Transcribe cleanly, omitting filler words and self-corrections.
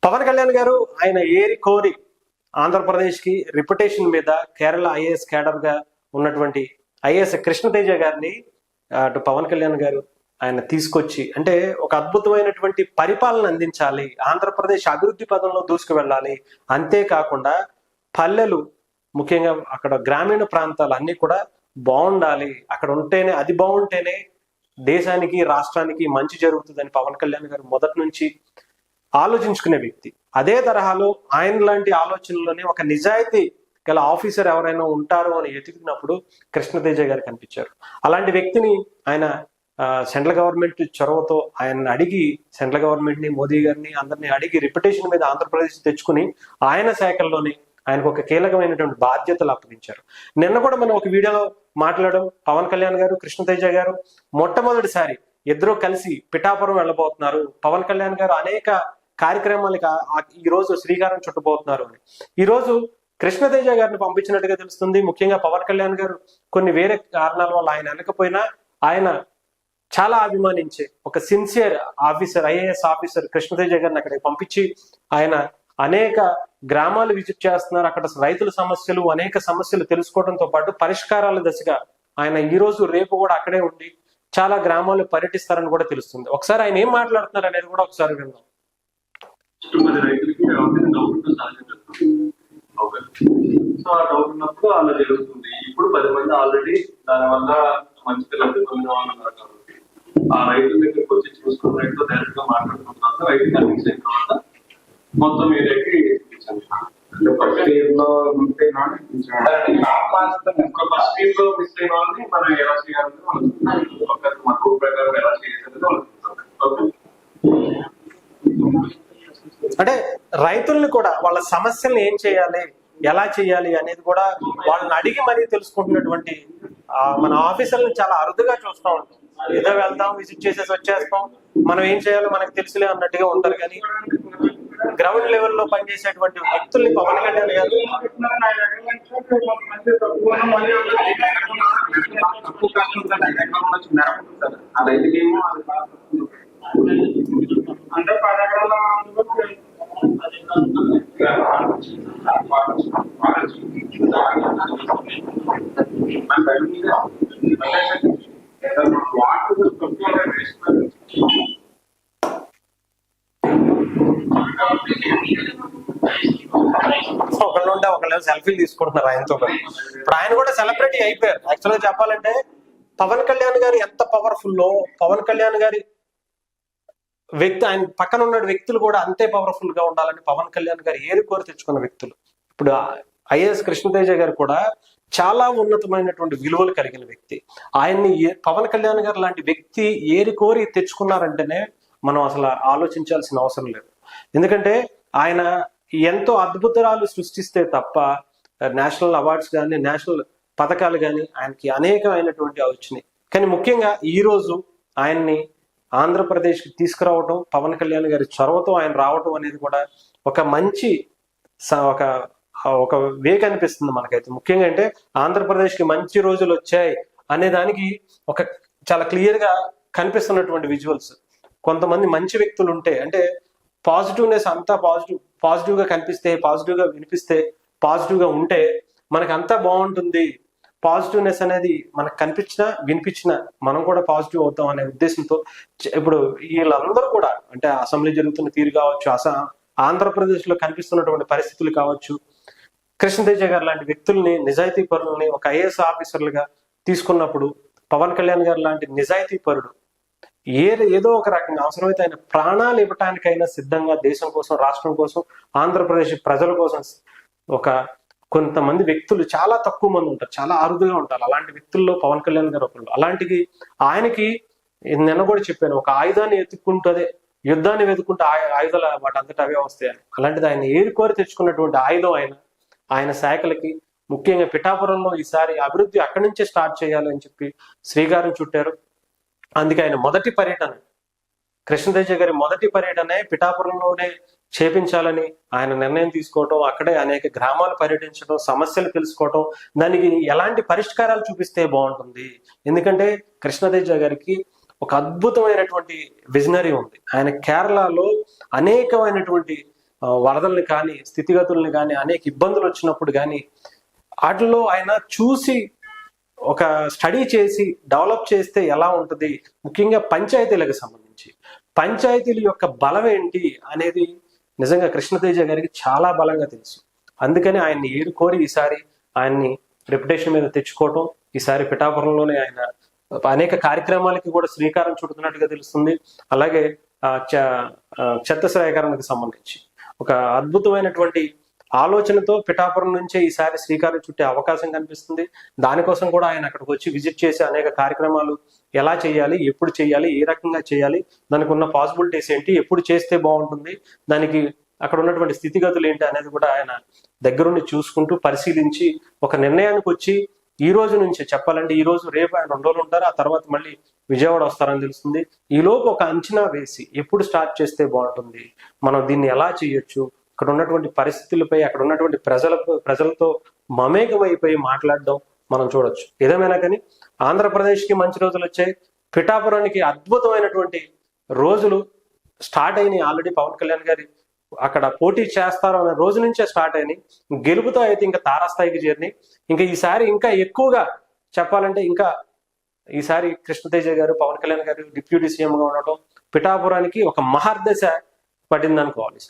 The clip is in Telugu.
పవన్ కళ్యాణ్ గారు ఆయన ఏరి కోరి ఆంధ్రప్రదేశ్ కి రిప్యుటేషన్ మీద కేరళ ఐఏఎస్ క్యాడర్ గా ఉన్నటువంటి ఐఏఎస్ కృష్ణతేజ గారిని అటు పవన్ కళ్యాణ్ గారు ఆయన తీసుకొచ్చి అంటే ఒక అద్భుతమైనటువంటి పరిపాలన అందించాలి, ఆంధ్రప్రదేశ్ అభివృద్ధి పదంలో దూసుకు వెళ్ళాలి, అంతేకాకుండా పల్లెలు ముఖ్యంగా అక్కడ గ్రామీణ ప్రాంతాలు అన్ని కూడా బాగుండాలి, అక్కడ ఉంటేనే అది బాగుంటేనే దేశానికి రాష్ట్రానికి మంచి జరుగుతుందని పవన్ కళ్యాణ్ గారు మొదటి నుంచి ఆలోచించుకునే వ్యక్తి. అదే తరహాలో ఆయన లాంటి ఆలోచనలోనే ఒక నిజాయితీ గల ఆఫీసర్ ఎవరైనా ఉంటారో అని ఎతికినప్పుడు కృష్ణతేజ గారు కనిపించారు. అలాంటి వ్యక్తిని ఆయన సెంట్రల్ గవర్నమెంట్ చొరవతో ఆయన అడిగి సెంట్రల్ గవర్నమెంట్ ని మోదీ గారిని అందరినీ అడిగి రిప్యుటేషన్ మీద ఆంధ్రప్రదేశ్ తెచ్చుకుని ఆయన శాఖల్లోనే ఆయనకు ఒక కీలకమైనటువంటి బాధ్యతలు అప్పగించారు. నిన్న కూడా మనం ఒక వీడియోలో మాట్లాడడం, పవన్ కళ్యాణ్ గారు కృష్ణతేజ గారు మొట్టమొదటిసారి ఇద్దరు కలిసి పిఠాపురం వెళ్ళబోతున్నారు, పవన్ కళ్యాణ్ గారు అనేక కార్యక్రమాలకు ఈ రోజు శ్రీకారం చుట్టబోతున్నారు అని ఈ రోజు కృష్ణతేజ గారిని పంపించినట్టుగా తెలుస్తుంది. ముఖ్యంగా పవన్ కళ్యాణ్ గారు కొన్ని వేరే కారణాల వల్ల ఆయన వెనకపోయినా ఆయన చాలా అభిమానించే ఒక sincere officer IAS officer Krishna Teja గారిని అక్కడికి పంపించి ఆయన అనేక గ్రామాలు విజిట్ చేస్తున్నారు. అక్కడ రైతుల సమస్యలు అనేక సమస్యలు తెలుసుకోవడంతో పాటు పరిష్కారాల దశగా ఆయన ఈ రోజు రేపు కూడా అక్కడే ఉండి చాలా గ్రామాలు పర్యటిస్తారని కూడా తెలుస్తుంది. ఒకసారి ఆయన ఏం మాట్లాడుతున్నారు అనేది కూడా ఒకసారి విందాం. రైతులకి సో ఆ డౌట్ ఉన్నప్పుడు అలా జరుగుతుంది. ఇప్పుడు 10 మంది ఆల్రెడీ దాని వల్ల మంచి లబ్ధిపొందిన వాళ్ళు ఉన్నారు కాబట్టి ఆ రైతుల దగ్గరికి వచ్చి చూసుకున్న రైతులు డైరెక్ట్ గా మాట్లాడుకున్న తర్వాత రైతు కన్విన్స్ అయిన తర్వాత మొత్తం ఏరియాకి ఫస్ట్ ఇయర్ లో మిస్ అయిన వాళ్ళని మనం ఎలా చేయాలని మన గ్రూప్ ప్రకారం ఎలా చేయాలని అంటే రైతుల్ని కూడా వాళ్ళ సమస్యలను ఏం చేయాలి, ఎలా చేయాలి అనేది కూడా వాళ్ళని అడిగి మరీ తెలుసుకుంటున్నటువంటి మన ఆఫీసర్లను చాలా అరుదుగా చూస్తూ ఉంటాం. ఏదో వెళ్దాం, విజిట్ చేసేసి వచ్చేస్తాం, మనం ఏం చేయాలో మనకు తెలుసులే అన్నట్టుగా ఉంటారు. కానీ గ్రౌండ్ లెవెల్లో పనిచేసేటువంటి వ్యక్తుల్ని పవన్ కళ్యాణ్ గారు అంటే 10 ఎకరాల ఒకళ్ళుంటే ఒకళ్ళు సెల్ఫీలు తీసుకుంటున్నారు ఆయనతో. ఇప్పుడు ఆయన కూడా సెలబ్రిటీ అయిపోయారు. యాక్చువల్గా చెప్పాలంటే పవన్ కళ్యాణ్ గారు ఎంత పవర్ఫుల్లో, పవన్ కళ్యాణ్ గారి వ్యక్తి ఆయన పక్కన ఉన్న వ్యక్తులు కూడా అంతే పవర్ఫుల్ గా ఉండాలని పవన్ కళ్యాణ్ గారు ఏరుకోరి తెచ్చుకున్న వ్యక్తులు. ఇప్పుడు ఐఏఎస్ కృష్ణతేజ గారు కూడా చాలా ఉన్నతమైనటువంటి విలువలు కలిగిన వ్యక్తి. ఆయన్ని పవన్ కళ్యాణ్ గారు లాంటి వ్యక్తి ఏరుకోరి తెచ్చుకున్నారంటేనే మనం అసలు ఆలోచించాల్సిన అవసరం లేదు. ఎందుకంటే ఆయన ఎంతో అద్భుతాలు సృష్టిస్తే తప్ప నేషనల్ అవార్డ్స్ కానీ నేషనల్ పథకాలు కానీ ఆయనకి అనేకమైనటువంటి వచ్చినాయి. కానీ ముఖ్యంగా ఈ రోజు ఆయన్ని ఆంధ్రప్రదేశ్కి తీసుకురావటం, పవన్ కళ్యాణ్ గారి చొరవతో ఆయన రావటం అనేది కూడా ఒక మంచి ఒక వే కనిపిస్తుంది మనకైతే. ముఖ్యంగా అంటే ఆంధ్రప్రదేశ్కి మంచి రోజులు వచ్చాయి అనే దానికి ఒక చాలా క్లియర్ గా కనిపిస్తున్నటువంటి విజువల్స్. కొంతమంది మంచి వ్యక్తులు ఉంటే అంటే పాజిటివ్నెస్ అంతా పాజిటివ్ గా కనిపిస్తే, పాజిటివ్ గా వినిపిస్తే, పాజిటివ్ గా ఉంటే మనకు అంతా బాగుంటుంది. పాజిటివ్నెస్ అనేది మనకు కనిపించినా వినిపించినా మనం కూడా పాజిటివ్ అవుతాం అనే ఉద్దేశంతో ఇప్పుడు వీళ్ళందరూ కూడా అంటే అసెంబ్లీ జరుగుతున్న తీరు కావచ్చు, ఆంధ్రప్రదేశ్ లో కనిపిస్తున్నటువంటి పరిస్థితులు కావచ్చు, కృష్ణతేజ గారు లాంటి వ్యక్తుల్ని, నిజాయితీ పరులని ఒక ఐఏఎస్ ఆఫీసర్లుగా తీసుకున్నప్పుడు పవన్ కళ్యాణ్ గారు లాంటి నిజాయితీ పరుడు ఏదో ఒక రకంగా అవసరమైతే ఆయన ప్రాణాలు ఇవ్వటానికైనా సిద్ధంగా దేశం కోసం, రాష్ట్రం కోసం, ఆంధ్రప్రదేశ్ ప్రజల కోసం ఒక కొంతమంది వ్యక్తులు చాలా తక్కువ మంది ఉంటారు, చాలా అరుదుగా ఉంటారు. అలాంటి వ్యక్తుల్లో పవన్ కళ్యాణ్ గారు ఒకళ్ళు. అలాంటిది ఆయనకి నిన్న కూడా చెప్పాను, ఒక ఆయుధాన్ని ఎత్తుక్కుంటే యుద్ధాన్ని వెతుక్కుంటే ఆయుధాలు వాటి అంతటా అవే వస్తాయని. అలాంటిది ఆయన ఏరుకోరి తెచ్చుకున్నటువంటి ఆయుధం ఆయన శాఖలకి, ముఖ్యంగా పిఠాపురంలో ఈసారి అభివృద్ధి అక్కడి నుంచే స్టార్ట్ చేయాలి అని చెప్పి శ్రీకారం చుట్టారు. అందుకే ఆయన మొదటి పర్యటన, కృష్ణతేజ గారి మొదటి పర్యటనే పిఠాపురంలోనే చేపించాలని ఆయన నిర్ణయం తీసుకోవటం, అక్కడే అనేక గ్రామాలు పర్యటించడం, సమస్యలు తెలుసుకోవటం, దానికి ఎలాంటి పరిష్కారాలు చూపిస్తే బాగుంటుంది. ఎందుకంటే కృష్ణతేజ గారికి ఒక అద్భుతమైనటువంటి విజనరీ ఉంది. ఆయన కేరళలో అనేకమైనటువంటి వరదల్ని కానీ స్థితిగతుల్ని కానీ అనేక ఇబ్బందులు వచ్చినప్పుడు కానీ వాటిలో ఆయన చూసి ఒక స్టడీ చేసి డెవలప్ చేస్తే ఎలా ఉంటుంది, ముఖ్యంగా పంచాయతీలకు సంబంధించి పంచాయతీల యొక్క బలం ఏంటి అనేది నిజంగా కృష్ణతేజ గారికి చాలా బలంగా తెలుసు. అందుకని ఆయన్ని ఏరుకోరి ఈసారి ఆయన్ని రెప్యుటేషన్ మీద తెచ్చుకోవటం, ఈసారి పిఠాపురంలోనే ఆయన అనేక కార్యక్రమాలకి కూడా శ్రీకారం చుడుతున్నట్టుగా తెలుస్తుంది. అలాగే చెత్త సేకరణకు సంబంధించి ఒక అద్భుతమైనటువంటి ఆలోచనతో పిఠాపురం నుంచే ఈసారి శ్రీకారం చుట్టే అవకాశం కనిపిస్తుంది. దానికోసం కూడా ఆయన అక్కడికి వచ్చి విజిట్ చేసి అనేక కార్యక్రమాలు ఎలా చేయాలి, ఎప్పుడు చేయాలి, ఏ రకంగా చేయాలి, దానికి ఉన్న పాసిబిలిటీస్ ఏంటి, ఎప్పుడు చేస్తే బాగుంటుంది, దానికి అక్కడ ఉన్నటువంటి స్థితిగతులు ఏంటి అనేది కూడా ఆయన దగ్గరుండి చూసుకుంటూ పరిశీలించి ఒక నిర్ణయానికి వచ్చి ఈ రోజు నుంచి చెప్పాలంటే ఈ రోజు రేపు ఆయన 2 రోజులు ఉంటారు, ఆ తర్వాత మళ్ళీ విజయవాడ వస్తారని తెలుస్తుంది. ఈ లోపు ఒక అంచనా వేసి ఎప్పుడు స్టార్ట్ చేస్తే బాగుంటుంది, మనం దీన్ని ఎలా చేయొచ్చు, అక్కడ ఉన్నటువంటి పరిస్థితులపై అక్కడ ఉన్నటువంటి ప్రజలతో మమేకమైపోయి మాట్లాడడం మనం చూడొచ్చు. ఏదేమైనా కానీ ఆంధ్రప్రదేశ్కి మంచి రోజులు వచ్చాయి, పిఠాపురానికి అద్భుతమైనటువంటి రోజులు స్టార్ట్ అయినాయి. ఆల్రెడీ పవన్ కళ్యాణ్ గారి అక్కడ పోటీ చేస్తారు అనే రోజు నుంచే స్టార్ట్ అయినాయి. గెలుపుతో అయితే ఇంకా తారాస్థాయికి చేరినాయి. ఇంకా ఈసారి ఇంకా ఎక్కువగా చెప్పాలంటే ఇంకా ఈసారి కృష్ణతేజ గారు, పవన్ కళ్యాణ్ గారు డిప్యూటీ సీఎంగా ఉండటం పిఠాపురానికి ఒక మహర్దశ పడింది అనుకోవాలి.